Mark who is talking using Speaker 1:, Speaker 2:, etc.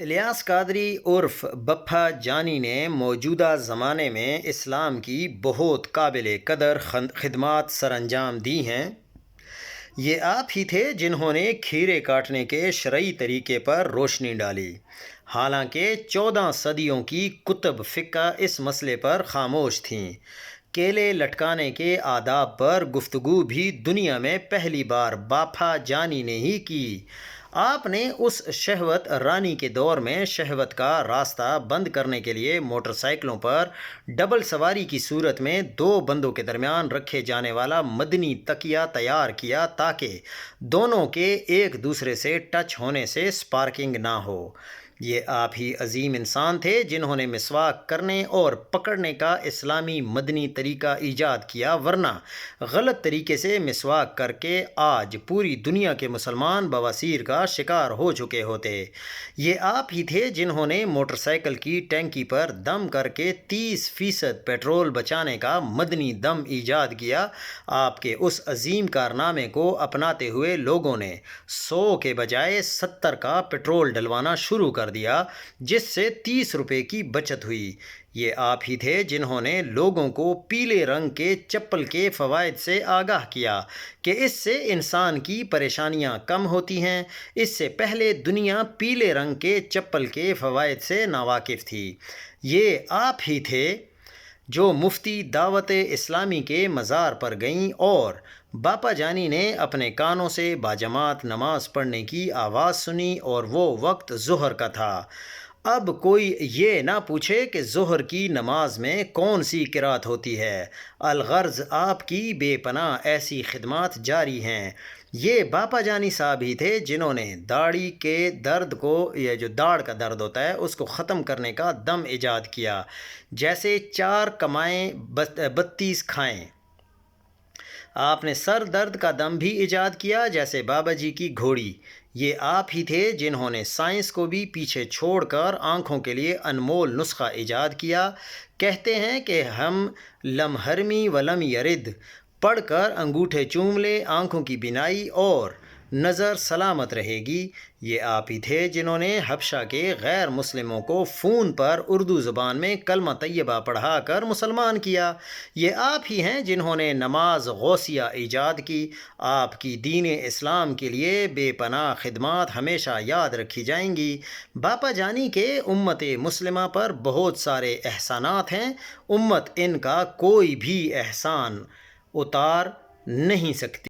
Speaker 1: الیاس قادری عرف بپھا جانی نے موجودہ زمانے میں اسلام کی بہت قابل قدر خدمات سر انجام دی ہیں۔ یہ آپ ہی تھے جنہوں نے کھیرے کاٹنے کے شرعی طریقے پر روشنی ڈالی، حالانکہ 14 صدیوں کی کتب فقہ اس مسئلے پر خاموش تھیں۔ کیلے لٹکانے کے آداب پر گفتگو بھی دنیا میں پہلی بار باپھا جانی نے ہی کی۔ آپ نے اس شہوت رانی کے دور میں شہوت کا راستہ بند کرنے کے لیے موٹر سائیکلوں پر ڈبل سواری کی صورت میں 2 بندوں کے درمیان رکھے جانے والا مدنی تکیہ تیار کیا تاکہ دونوں کے ایک دوسرے سے ٹچ ہونے سے سپارکنگ نہ ہو۔ یہ آپ ہی عظیم انسان تھے جنہوں نے مسواک کرنے اور پکڑنے کا اسلامی مدنی طریقہ ایجاد کیا، ورنہ غلط طریقے سے مسواک کر کے آج پوری دنیا کے مسلمان بواسیر کا شکار ہو چکے ہوتے۔ یہ آپ ہی تھے جنہوں نے موٹر سائیکل کی ٹینکی پر دم کر کے 30% پیٹرول بچانے کا مدنی دم ایجاد کیا۔ آپ کے اس عظیم کارنامے کو اپناتے ہوئے لوگوں نے 100 کے بجائے 70 کا پیٹرول ڈلوانا شروع کر دیا، جس سے 30 روپے کی بچت ہوئی۔ یہ آپ ہی تھے جنہوں نے لوگوں کو پیلے رنگ کے چپل کے فوائد سے آگاہ کیا کہ اس سے انسان کی پریشانیاں کم ہوتی ہیں۔ اس سے پہلے دنیا پیلے رنگ کے چپل کے فوائد سے ناواقف تھی۔ یہ آپ ہی تھے جو مفتی دعوت اسلامی کے مزار پر گئیں اور باپا جانی نے اپنے کانوں سے باجماعت نماز پڑھنے کی آواز سنی اور وہ وقت ظہر کا تھا۔ اب کوئی یہ نہ پوچھے کہ ظہر کی نماز میں کون سی قرات ہوتی ہے، الغرض آپ کی بے پناہ ایسی خدمات جاری ہیں۔ یہ باپا جانی صاحب ہی تھے جنہوں نے داڑھی کے درد کو، یہ جو داڑھ کا درد ہوتا ہے، اس کو ختم کرنے کا دم ایجاد کیا، جیسے 4 کمائیں 32 کھائیں۔ آپ نے سر درد کا دم بھی ایجاد کیا، جیسے بابا جی کی گھوڑی۔ یہ آپ ہی تھے جنہوں نے سائنس کو بھی پیچھے چھوڑ کر آنکھوں کے لیے انمول نسخہ ایجاد کیا۔ کہتے ہیں کہ ہم لم حرمی ولم یرد پڑھ کر انگوٹھے چوم لے، آنکھوں کی بینائی اور نظر سلامت رہے گی۔ یہ آپ ہی تھے جنہوں نے حبشہ کے غیر مسلموں کو فون پر اردو زبان میں کلمہ طیبہ پڑھا کر مسلمان کیا۔ یہ آپ ہی ہیں جنہوں نے نماز غوثیہ ایجاد کی۔ آپ کی دین اسلام کے لیے بے پناہ خدمات ہمیشہ یاد رکھی جائیں گی۔ باپا جانی کے امت مسلمہ پر بہت سارے احسانات ہیں، امت ان کا کوئی بھی احسان اتار نہیں سکتی۔